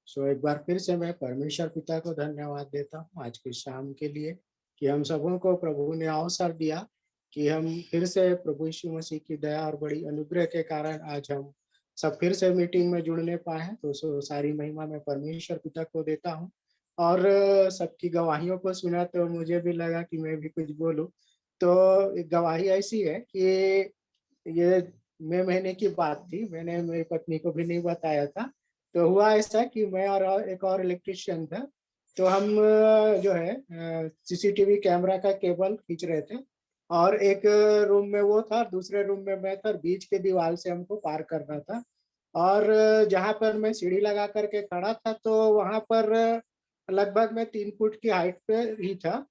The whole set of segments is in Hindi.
एक बार फिर से मैं परमेश्वर पिता को धन्यवाद देता हूँ आज की शाम के लिए कि हम सबों को प्रभु ने अवसर दिया कि हम फिर से प्रभु यीशु मसीह की दया और बड़ी अनुग्रह के कारण आज हम सब फिर से मीटिंग में जुड़ने पाए। तो सारी महिमा मैं परमेश्वर पिता को देता हूँ। और सबकी गवाहियों को सुना तो मुझे भी लगा कि मैं भी कुछ बोलूं। तो एक गवाही ऐसी है कि ये मई महीने की बात थी, मैंने मेरी पत्नी को भी नहीं बताया था। तो हुआ ऐसा कि मैं और एक और इलेक्ट्रिशियन था। तो हम जो है सीसीटीवी कैमरा का केबल खींच रहे थे। और एक रूम में वो था, दूसरे रूम में मैं था, बीच के दीवार से हमको पार करना था। और जहाँ पर मैं सीढ़ी लगा करके खड़ा था तो वहां पर लगभग मैं 3 फुट की हाइट पे ही था।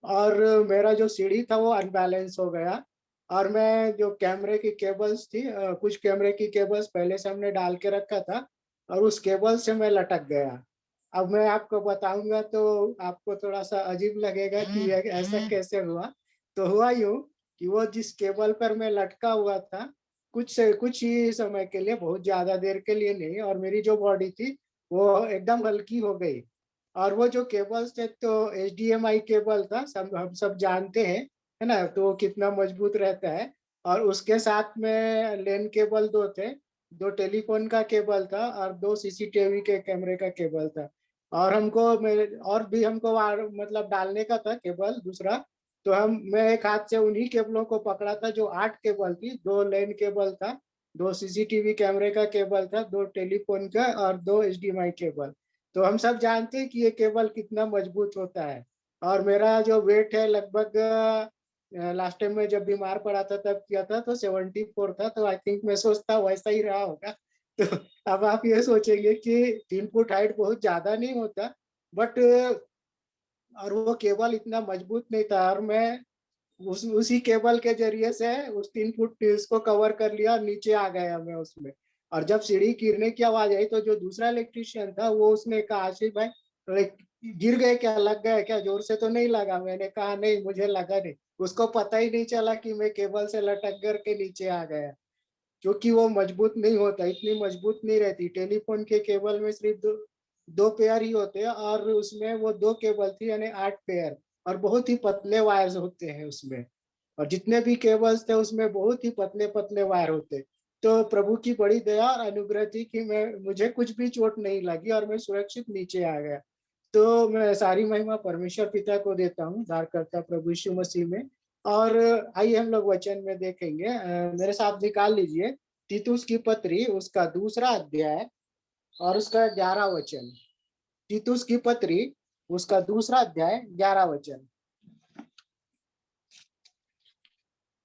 और मेरा जो सीढ़ी था वो अनबैलेंस हो गया। और मैं जो कैमरे की केबल्स थी, कुछ कैमरे की केबल्स पहले से हमने डाल के रखा था, और उस केबल से मैं लटक गया। अब मैं आपको बताऊंगा तो आपको थोड़ा सा अजीब लगेगा कि ये ऐसा कैसे हुआ। तो हुआ यूं कि वो जिस केबल पर मैं लटका हुआ था, कुछ ही समय के लिए, बहुत ज्यादा देर के लिए नहीं, और मेरी जो बॉडी थी वो एकदम हल्की हो गई। और वो जो केबल्स थे तो HDMI केबल था, सब हम सब जानते हैं, है ना, तो वो कितना मजबूत रहता है। और उसके साथ में लेन केबल दो थे, दो टेलीफोन का केबल था और दो CCTV के कैमरे का केबल था। और हमको मेरे और भी हमको मतलब डालने का था केबल दूसरा। तो मैं एक हाथ से उन्हीं केबलों को पकड़ा था, जो 8 केबल थी, दो लेन केबल था, दो CCTV कैमरे का केबल था, दो टेलीफोन का और दो HDMI केबल। तो हम सब जानते हैं कि ये केबल कितना मजबूत होता है। और मेरा जो वेट है लगभग, लास्ट टाइम में जब बीमार पड़ा था तब किया था तो 74 था। तो आई थिंक मैं सोचता वैसा ही रहा होगा। तो अब आप ये सोचेंगे कि 3 फुट हाइट बहुत ज्यादा नहीं होता, बट और वो केबल इतना मजबूत नहीं था, और मैं उसी केबल के जरिए से उस 3 फुट उसको कवर कर लिया और नीचे आ गया मैं उसमें। और जब सीढ़ी गिरने की आवाज आई तो जो दूसरा इलेक्ट्रिशियन था वो उसने कहा, आशीष भाई लाइक गिर गए क्या, लग गए क्या, जोर से तो नहीं लगा? मैंने कहा नहीं, मुझे लगा नहीं। उसको पता ही नहीं चला कि मैं केबल से लटक कर के नीचे आ गया, क्योंकि वो मजबूत नहीं होता, इतनी मजबूत नहीं रहती। टेलीफोन के केबल में सिर्फ दो पेयर ही होते हैं, और उसमें वो दो केबल थी यानी 8 पेयर। और बहुत ही पतले वायर्स होते हैं उसमें, और जितने भी केबल्स थे उसमें बहुत ही पतले पतले वायर होते। तो प्रभु की बड़ी दया और अनुग्रह थी कि मुझे कुछ भी चोट नहीं लगी और मैं सुरक्षित नीचे आ गया। तो मैं सारी महिमा परमेश्वर पिता को देता हूँ, उद्धारकर्ता प्रभु यीशु मसीह में। और आइए हम लोग वचन में देखेंगे। मेरे साथ निकाल लीजिए तीतुस की पत्री, उसका 2 अध्याय और उसका 11 वचन। तीतुस की पत्री, उसका 2 अध्याय 11 वचन।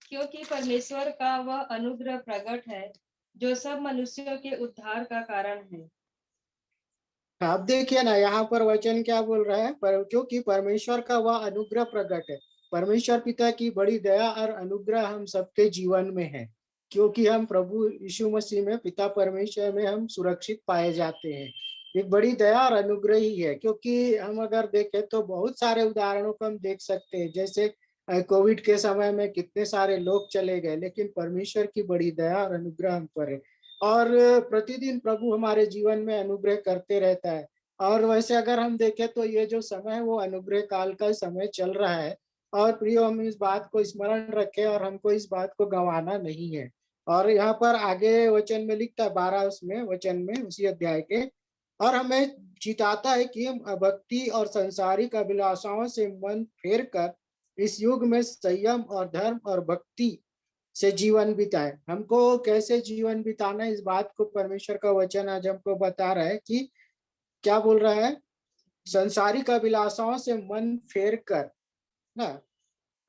क्योंकि परमेश्वर का वह अनुग्रह प्रकट है जो सब मनुष्यों के उद्धार का कारण है। आप देखिए ना, यहाँ पर वचन क्या बोल रहा है, पर क्योंकि परमेश्वर का वह अनुग्रह प्रकट है। परमेश्वर पिता की बड़ी दया और अनुग्रह हम सबके जीवन में है, क्योंकि हम प्रभु यीशु मसीह में, पिता परमेश्वर में हम सुरक्षित पाए जाते हैं। एक बड़ी दया और अनुग्रह ही है, क्योंकि हम अगर देखें तो बहुत सारे उदाहरणों को हम देख सकते हैं। जैसे कोविड के समय में कितने सारे लोग चले गए, लेकिन परमेश्वर की बड़ी दया और अनुग्रह हम पर है। और प्रतिदिन प्रभु हमारे जीवन में अनुग्रह करते रहता है। और वैसे अगर हम देखें तो ये जो समय है वो अनुग्रह काल का समय चल रहा है। और प्रियो, हम इस बात को स्मरण रखें और हमको इस बात को गंवाना नहीं है। और यहाँ पर आगे वचन में लिखता है, 12 उसमें वचन में उसी अध्याय के, और हमें चिताता है कि हम भक्ति और संसारिक अभिलाषाओं से मन फेर कर इस युग में संयम और धर्म और भक्ति से जीवन बिताए। हमको कैसे जीवन बिताना है, इस बात को परमेश्वर का वचन आज हमको बता रहा है कि क्या बोल रहा है, संसारिक अभिलाषाओं से मन फेर कर ना,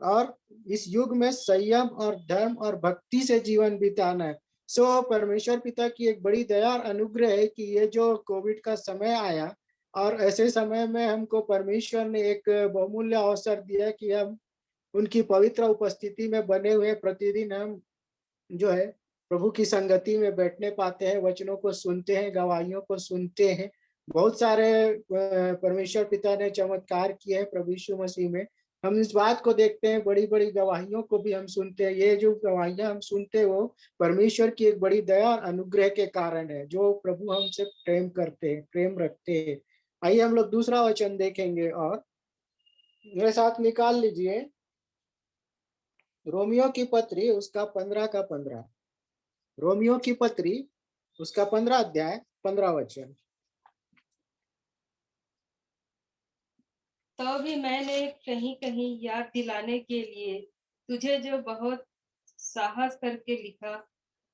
और इस युग में संयम और धर्म और भक्ति से जीवन बिताना है। परमेश्वर पिता की एक बड़ी दया और अनुग्रह है कि ये जो कोविड का समय आया, और ऐसे समय में हमको परमेश्वर ने एक बहुमूल्य अवसर दिया कि हम उनकी पवित्र उपस्थिति में बने हुए प्रतिदिन हम जो है प्रभु की संगति में बैठने पाते हैं, वचनों को सुनते हैं, गवाहियों को सुनते हैं। बहुत सारे परमेश्वर पिता ने चमत्कार किए हैं प्रभु यीशु मसीह में। हम इस बात को देखते हैं, बड़ी बड़ी गवाहियों को भी हम सुनते हैं। ये जो गवाहियां हम सुनते हैं वो परमेश्वर की एक बड़ी दया और अनुग्रह के कारण है, जो प्रभु हमसे प्रेम करते हैं, प्रेम रखते हैं। आइए हम लोग दूसरा वचन देखेंगे, और मेरे साथ निकाल लीजिए रोमियो की पत्री उसका 15 का 15। रोमियो की पत्री उसका 15 अध्याय 15 वचन। तो भी मैंने कहीं कहीं याद दिलाने के लिए तुझे जो बहुत साहस करके लिखा,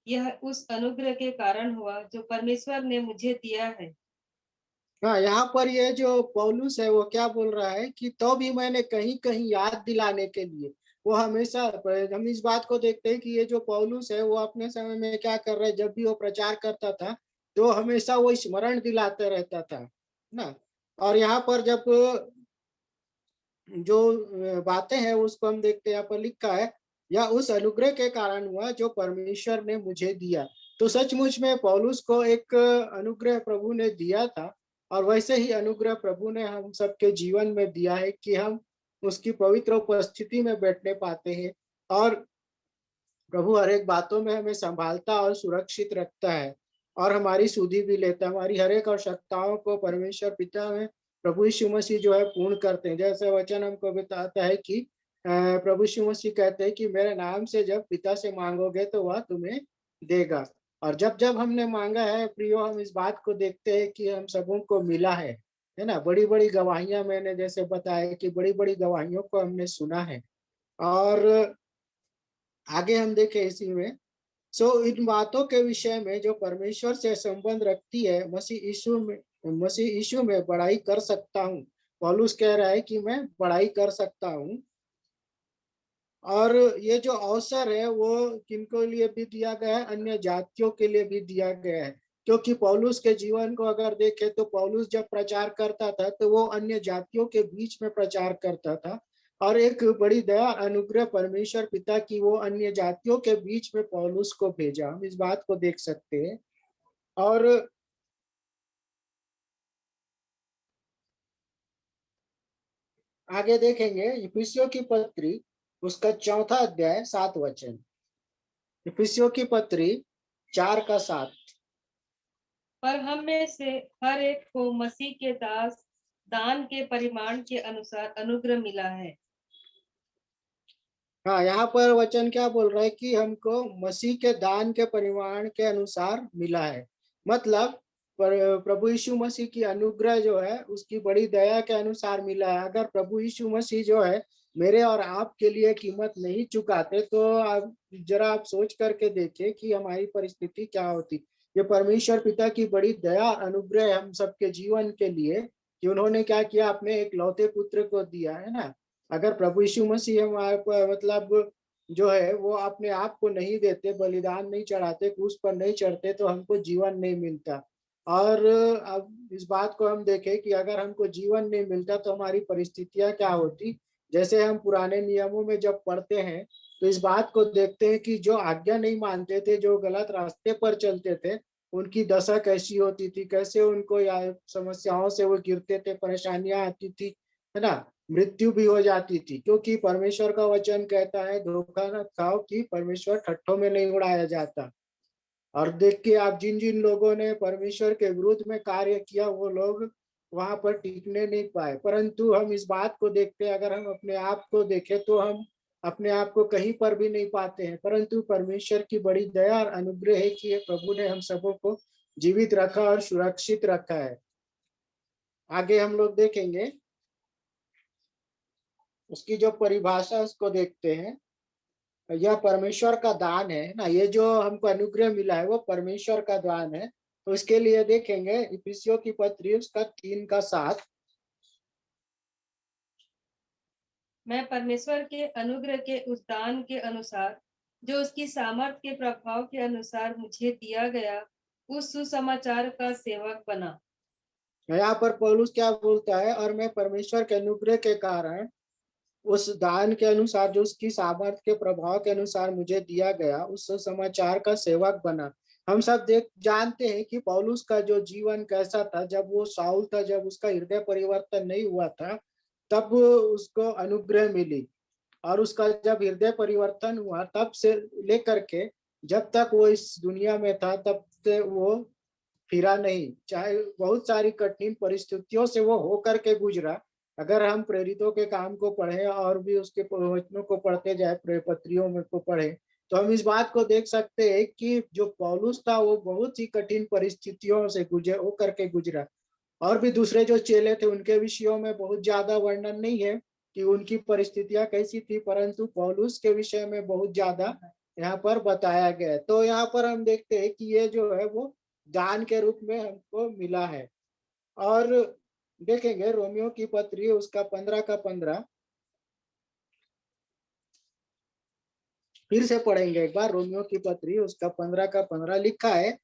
यह उस अनुग्रह के कारण हुआ जो परमेश्वर ने मुझे दिया है। हाँ, यहाँ पर ये जो पौलुस है वो क्या बोल रहा है कि तो भी मैंने कहीं कहीं याद दिलाने के लिए। वो हमेशा, हम इस बात को देखते हैं कि ये जो पौलुस है वो अपने समय में क्या कर रहा है, जब भी वो प्रचार करता था तो हमेशा वो स्मरण दिलाते रहता था ना। और यहाँ पर जब जो बातें हैं उसको हम देखते हैं, यहाँ पर लिखा है या उस अनुग्रह के कारण हुआ जो परमेश्वर ने मुझे दिया। तो सचमुच में पौलुस को एक अनुग्रह प्रभु ने दिया था, और वैसे ही अनुग्रह प्रभु ने हम सबके जीवन में दिया है कि हम उसकी पवित्र उपस्थिति में बैठने पाते हैं। और प्रभु हर एक बातों में हमें संभालता और सुरक्षित रखता है, और हमारी सुधि भी लेता है। हमारी हर एक आवश्यकताओं को परमेश्वर पिता में प्रभु यीशु मसीह जो है पूर्ण करते हैं। जैसे वचन हमको बताता है कि प्रभु यीशु मसीह कहते हैं कि मेरे नाम से जब पिता से मांगोगे तो वह तुम्हें देगा। और जब जब हमने मांगा है प्रियो, हम इस बात को देखते हैं कि हम सबों को मिला है ना। बड़ी बड़ी गवाहियां, मैंने जैसे बताया कि बड़ी बड़ी गवाहियों को हमने सुना है। और आगे हम देखें इसी में, इन बातों के विषय में जो परमेश्वर से संबंध रखती है, मसीह यीशु में बड़ाई कर सकता हूँ। पौलुस कह रहा है कि मैं बड़ाई कर सकता हूँ। और ये जो अवसर है वो किनको लिए भी दिया गया है, अन्य जातियों के लिए भी दिया गया है। क्योंकि पौलुस के जीवन को अगर देखें तो पौलुस जब प्रचार करता था तो वो अन्य जातियों के बीच में प्रचार करता था। और एक बड़ी दया अनुग्रह परमेश्वर पिता की, वो अन्य जातियों के बीच में पौलुस को भेजा, हम इस बात को देख सकते हैं। और आगे देखेंगे इफिसियों की पत्री उसका 4 अध्याय 7 वचन। इफिसियों की पत्री 4 का 7। पर हम में से हर एक को मसीह के दान के परिमाण के अनुसार अनुग्रह मिला है। हाँ, यहाँ पर वचन क्या बोल रहा है कि हमको मसीह के दान के परिमाण के अनुसार मिला है। मतलब प्रभु यीशु मसीह की अनुग्रह जो है उसकी बड़ी दया के अनुसार मिला है। अगर प्रभु यीशु मसीह जो है मेरे और आपके लिए कीमत नहीं चुकाते तो आप जरा आप सोच करके देखिए कि हमारी परिस्थिति क्या होती। ये परमेश्वर पिता की बड़ी दया अनुग्रह है हम सबके जीवन के लिए, कि उन्होंने क्या किया, अपने एक लौते पुत्र को दिया है ना। अगर प्रभु यीशु मसीह हमारे मतलब जो है वो अपने आप को नहीं देते, बलिदान नहीं चढ़ाते, क्रूस पर नहीं चढ़ते, तो हमको जीवन नहीं मिलता। और अब इस बात को हम देखें कि अगर हमको जीवन नहीं मिलता तो हमारी परिस्थितियां क्या होती। जैसे हम पुराने नियमों में जब पढ़ते हैं तो इस बात को देखते हैं कि जो आज्ञा नहीं मानते थे, जो गलत रास्ते पर चलते थे, उनकी दशा कैसी होती थी, कैसे उनको या समस्याओं से वो गिरते थे, परेशानियां आती थी, है ना। मृत्यु भी हो जाती थी, क्योंकि परमेश्वर का वचन कहता है धोखा न खाओ कि परमेश्वर ठट्ठों में नहीं उड़ाया जाता। और देखिए आप, जिन जिन लोगों ने परमेश्वर के विरुद्ध में कार्य किया वो लोग वहां पर टिकने नहीं पाए। परंतु हम इस बात को देखते हैं, अगर हम अपने आप को देखें तो हम अपने आप को कहीं पर भी नहीं पाते हैं। परंतु परमेश्वर की बड़ी दया और अनुग्रह है कि प्रभु ने हम सबों को जीवित रखा और सुरक्षित रखा है। आगे हम लोग देखेंगे उसकी जो परिभाषा उसको देखते हैं। यह परमेश्वर का दान है ना, ये जो हमको अनुग्रह मिला है वो परमेश्वर का दान है। तो इसके लिए देखेंगे इफिसियों की पत्री उसका 3 का 7। मैं परमेश्वर के अनुग्रह के उस दान के अनुसार जो उसकी सामर्थ के प्रभाव के अनुसार मुझे दिया गया, उस सुसमाचार का सेवक बना। यहाँ पर पौलुस क्या बोलता है, और मैं परमेश्वर के अनुग्रह के कारण उस दान के अनुसार जो उसकी सामर्थ के प्रभाव के अनुसार मुझे दिया गया उस समाचार का सेवक बना। हम सब देख जानते हैं कि पौलुस का जो जीवन कैसा था, जब वो शाऊल था, जब उसका हृदय परिवर्तन नहीं हुआ था, तब उसको अनुग्रह मिली। और उसका जब हृदय परिवर्तन हुआ तब से लेकर के जब तक वो इस दुनिया में था तब से वो फिरा नहीं, चाहे बहुत सारी कठिन परिस्थितियों से वो होकर के गुजरा। अगर हम प्रेरितों के काम को पढ़ें और भी उसके वचनों को पढ़ते जाए, पत्रियों में को पढ़ें, तो हम इस बात को देख सकते हैं कि जो पौलुस था वो बहुत ही कठिन परिस्थितियों से गुजर होकर के गुजरा। और भी दूसरे जो चेले थे उनके विषयों में बहुत ज्यादा वर्णन नहीं है कि उनकी परिस्थितियां कैसी थी, परंतु पौलुस के विषय में बहुत ज्यादा यहाँ पर बताया गया है। तो यहाँ पर हम देखते हैं कि ये जो है वो दान के रूप में हमको मिला है। और देखेंगे रोमियो की पत्री उसका 15 का 15, फिर से पढ़ेंगे एक बार। रोमियो की पत्री उसका 15 का 15 लिखा है,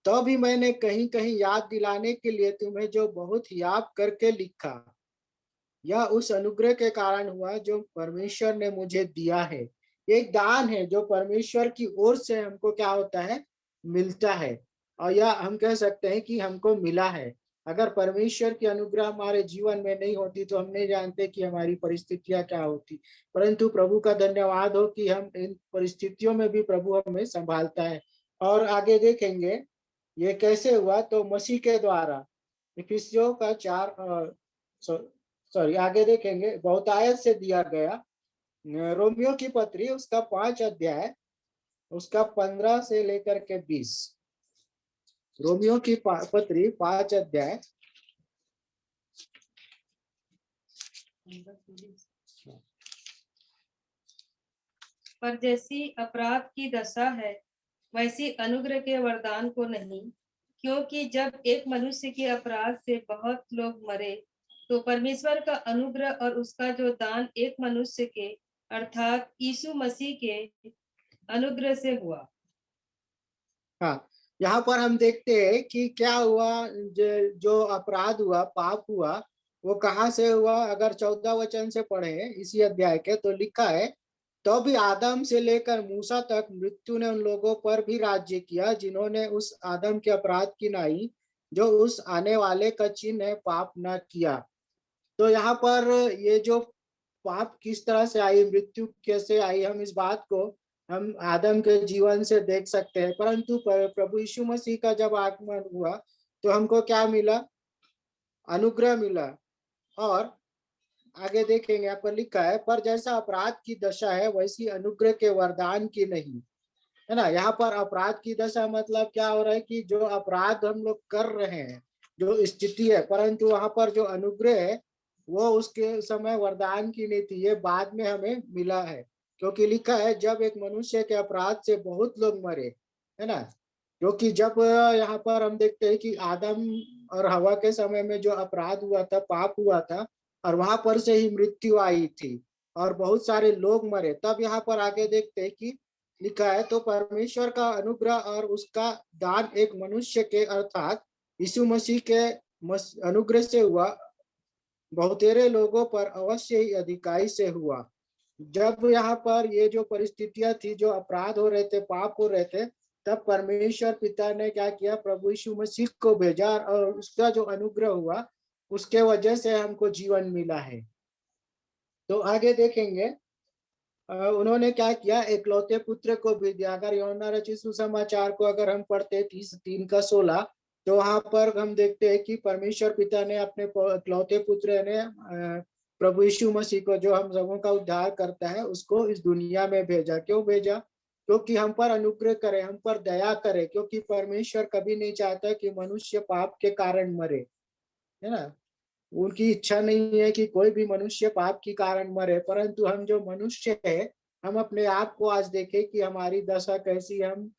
तो भी मैंने कहीं कहीं याद दिलाने के लिए तुम्हें जो बहुत याद करके लिखा, यह उस अनुग्रह के कारण हुआ जो परमेश्वर ने मुझे दिया है। एक दान है जो परमेश्वर की ओर से हमको क्या होता है, मिलता है। और यह हम कह सकते हैं कि हमको मिला है। अगर परमेश्वर की अनुग्रह हमारे जीवन में नहीं होती तो हम नहीं जानते कि हमारी परिस्थितियां क्या होती। परंतु प्रभु का धन्यवाद हो कि हम इन परिस्थितियों में भी प्रभु हमें संभालता है। और आगे देखेंगे ये कैसे हुआ, तो मसीह के द्वारा। इफिसियों का 4, सॉरी आगे देखेंगे, बहुतायत से दिया गया। रोमियो की पत्री उसका 5 अध्याय उसका 15 से लेकर के 20। रोमियो की पत्री 5 अध्याय। पर जैसी अपराध की दशा है वैसी अनुग्रह के वरदान को नहीं, क्योंकि जब एक मनुष्य के अपराध से बहुत लोग मरे, तो परमेश्वर का अनुग्रह और उसका जो दान एक मनुष्य के अर्थात यीशु मसीह के अनुग्रह से हुआ। हाँ, यहाँ पर हम देखते हैं कि क्या हुआ, जो अपराध हुआ, पाप हुआ, वो कहाँ से हुआ। अगर 14 वचन से पढ़े इसी अध्याय के, तो लिखा है, तो भी आदम से लेकर मूसा तक मृत्यु ने उन लोगों पर भी राज्य किया जिन्होंने उस आदम के अपराध की नाई, जो उस आने वाले का चिन्ह है, पाप न किया। तो यहाँ पर ये जो पाप किस तरह से आई, मृत्यु कैसे आई, हम इस बात को हम आदम के जीवन से देख सकते हैं। परंतु प्रभु यीशु मसीह का जब आगमन हुआ तो हमको क्या मिला, अनुग्रह मिला। और आगे देखेंगे यहाँ पर लिखा है, पर जैसा अपराध की दशा है वैसी अनुग्रह के वरदान की नहीं, है ना। यहाँ पर अपराध की दशा मतलब क्या हो रहा है कि जो अपराध हम लोग कर रहे हैं, जो स्थिति है, परंतु वहां पर जो अनुग्रह है वो उसके समय वरदान की नहीं थी, ये बाद में हमें मिला है। क्योंकि लिखा है, जब एक मनुष्य के अपराध से बहुत लोग मरे, है ना। क्योंकि जब यहाँ पर हम देखते हैं कि आदम और हवा के समय में जो अपराध हुआ था, पाप हुआ था, और वहां पर से ही मृत्यु आई थी और बहुत सारे लोग मरे। तब यहाँ पर आगे देखते हैं कि लिखा है, तो परमेश्वर का अनुग्रह और उसका दान एक मनुष्य के अर्थात यीशु मसीह के अनुग्रह से हुआ, बहुतेरे लोगों पर अवश्य ही अधिकाई से हुआ। जब यहाँ पर ये जो परिस्थितियां थी, जो अपराध हो रहे थे, पाप हो रहे थे, तब परमेश्वर पिता ने क्या किया, प्रभु यीशु मसीह को भेजा और उसका जो अनुग्रह हुआ उसके वजह से हमको जीवन मिला है। तो आगे देखेंगे, उन्होंने क्या किया, एकलौते पुत्र को भी दिया। अगर यूहन्ना रचित सुसमाचार को अगर हम पढ़ते 3:16, तो वहां पर हम देखते हैं कि परमेश्वर पिता ने अपने एकलौते पुत्र ने प्रभु यीशु मसीह को, जो हम सबों का उद्धार करता है, उसको इस दुनिया में भेजा। क्यों भेजा, क्योंकि हम पर अनुग्रह करे, हम पर दया करे। क्योंकि परमेश्वर कभी नहीं चाहता कि मनुष्य पाप के कारण मरे, है ना। उनकी इच्छा नहीं है कि कोई भी मनुष्य पाप के कारण मरे। परंतु हम जो मनुष्य है, हम अपने आप को आज देखें कि हमारी दशा कैसी है, हम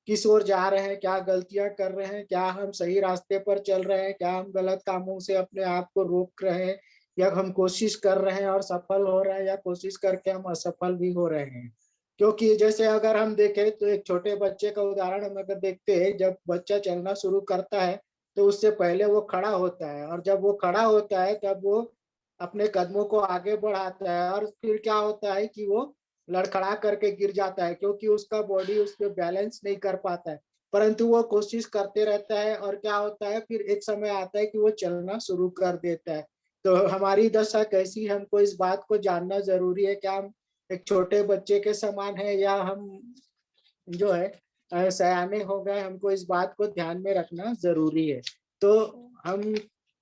किस ओर जा रहे हैं, क्या गलतियां कर रहे हैं, क्या हम सही रास्ते पर चल रहे हैं, क्या हम गलत कामों से अपने आप को रोक रहे हैं, या हम कोशिश कर रहे हैं और सफल हो रहे हैं, या कोशिश करके हम असफल भी हो रहे हैं। क्योंकि जैसे अगर हम देखें तो एक छोटे बच्चे का उदाहरण हम अगर देखते हैं, जब बच्चा चलना शुरू करता है तो उससे पहले वो खड़ा होता है, और जब वो खड़ा होता है तब वो अपने कदमों को आगे बढ़ाता है, और फिर क्या होता है कि वो लड़खड़ा करके गिर जाता है, क्योंकि उसका बॉडी उस पर बैलेंस नहीं कर पाता है। परंतु वो कोशिश करते रहता है, और क्या होता है, फिर एक समय आता है कि वो चलना शुरू कर देता है। तो हमारी दशा कैसी, हमको इस बात को जानना जरूरी है। क्या हम एक छोटे बच्चे के समान है, या हम जो है सयाने हो गए? हमको इस बात को ध्यान में रखना जरूरी है। तो हम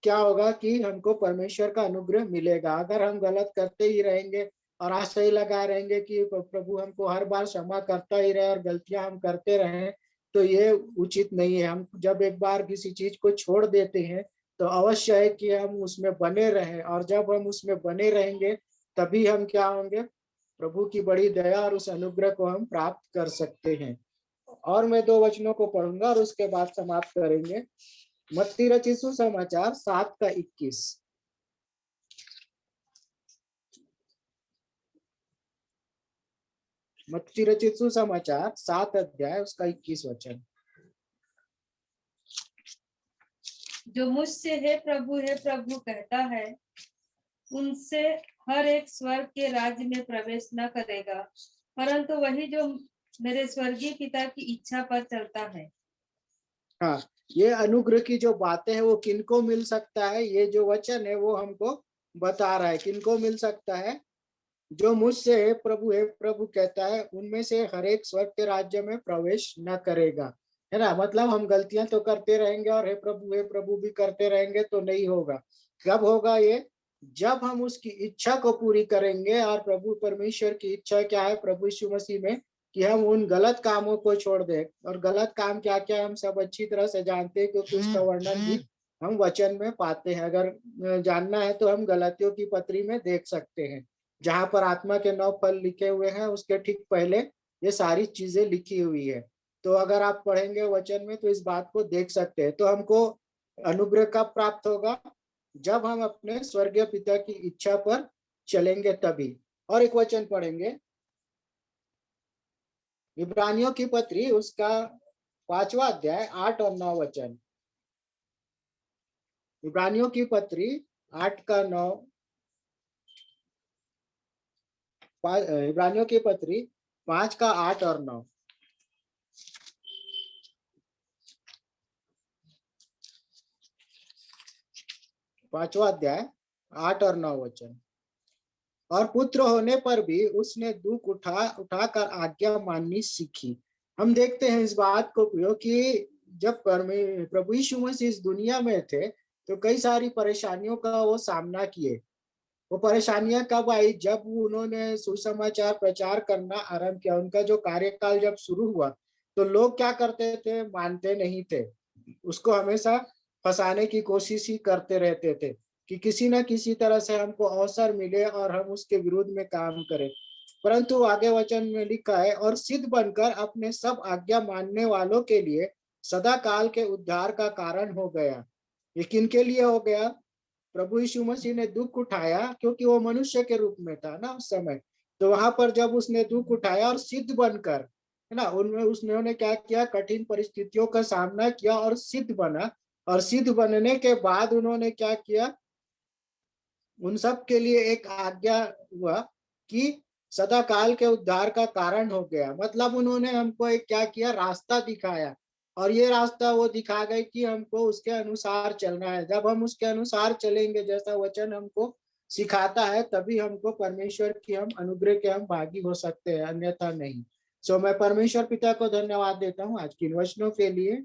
क्या होगा कि हमको परमेश्वर का अनुग्रह मिलेगा। अगर हम गलत करते ही रहेंगे और आशा ही लगा रहेंगे कि प्रभु हमको हर बार क्षमा करता ही रहे और गलतियां हम करते रहें, तो ये उचित नहीं है। हम जब एक बार किसी चीज को छोड़ देते हैं तो अवश्य है कि हम उसमें बने रहें, और जब हम उसमें बने रहेंगे तभी हम क्या होंगे, प्रभु की बड़ी दया और उस अनुग्रह को हम प्राप्त कर सकते हैं। और मैं 2 वचनों को पढ़ूंगा और उसके बाद समाप्त करेंगे। मत्ती रचित सुसमाचार 7 का 21। मत्ती रचित सुसमाचार 7 अध्याय उसका 21 वचन। जो मुझसे हे प्रभु कहता है, उनसे हर एक स्वर्ग के राज्य में प्रवेश न करेगा, परंतु वही जो मेरे स्वर्गीय पिता की इच्छा पर चलता है। हाँ, ये अनुग्रह की जो बातें हैं वो किनको मिल सकता है? ये जो वचन है वो हमको बता रहा है किनको मिल सकता है। जो मुझसे हे प्रभु कहता है, उनमें से हर एक स्वर्ग के राज्य में प्रवेश न करेगा। है ना? मतलब हम गलतियां तो करते रहेंगे और हे प्रभु भी करते रहेंगे तो नहीं होगा। कब होगा ये? जब हम उसकी इच्छा को पूरी करेंगे। और प्रभु परमेश्वर की इच्छा क्या है प्रभु यीशु मसीह में? कि हम उन गलत कामों को छोड़ दें। और गलत काम क्या क्या हम सब अच्छी तरह से जानते हैं, क्योंकि उसका वर्णन भी हम वचन में पाते हैं। अगर जानना है तो हम गलतियों की पत्री में देख सकते हैं, जहां पर आत्मा के 9 फल लिखे हुए हैं, उसके ठीक पहले ये सारी चीजें लिखी हुई है। तो अगर आप पढ़ेंगे वचन में तो इस बात को देख सकते हैं। तो हमको अनुग्रह कब प्राप्त होगा? जब हम अपने स्वर्गीय पिता की इच्छा पर चलेंगे तभी। और एक वचन पढ़ेंगे, इब्रानियों की पत्री उसका 5वां अध्याय 8 और 9 वचन। इब्रानियों की पत्री 8 का 9, इब्रानियों की पत्री 5 का 8 और 9। पांचवा अध्याय 8 और 9 वचन। और पुत्र होने पर भी उसने दुख उठाकर आज्ञा माननी सीखी। हम देखते हैं इस बात को कि जब प्रभु यीशु मसीह इस दुनिया में थे तो कई सारी परेशानियों का वो सामना किए। वो परेशानियां कब आई? जब उन्होंने सुसमाचार प्रचार करना आरंभ किया। उनका जो कार्यकाल जब शुरू हुआ तो लोग क्या करते थे? मानते नहीं थे। उसको हमेशा फंसाने की कोशिश ही करते रहते थे कि किसी न किसी तरह से हमको अवसर मिले और हम उसके विरुद्ध में काम करें। परंतु आगे वचन में लिखा है, और सिद्ध बनकर अपने सब आज्ञा मानने वालों के लिए सदा काल के उद्धार का कारण हो गया। ये किनके लिए हो गया? प्रभु यीशु मसीह ने दुख उठाया, क्योंकि वो मनुष्य के रूप में था ना उस समय। तो वहां पर जब उसने दुख उठाया और सिद्ध बनकर, है ना, उनमें उसने क्या किया? कठिन परिस्थितियों का सामना किया और सिद्ध बना। और सिद्ध बनने के बाद उन्होंने क्या किया? उन सब के लिए एक आज्ञा हुआ कि सदा काल के उद्धार का कारण हो गया। मतलब उन्होंने हमको एक क्या किया? रास्ता दिखाया। और ये रास्ता वो दिखा गए कि हमको उसके अनुसार चलना है। जब हम उसके अनुसार चलेंगे, जैसा वचन हमको सिखाता है, तभी हमको परमेश्वर की हम अनुग्रह के हम भागी हो सकते हैं, अन्यथा नहीं। सो मैं परमेश्वर पिता को धन्यवाद देता हूँ आज की इन वचनों के लिए।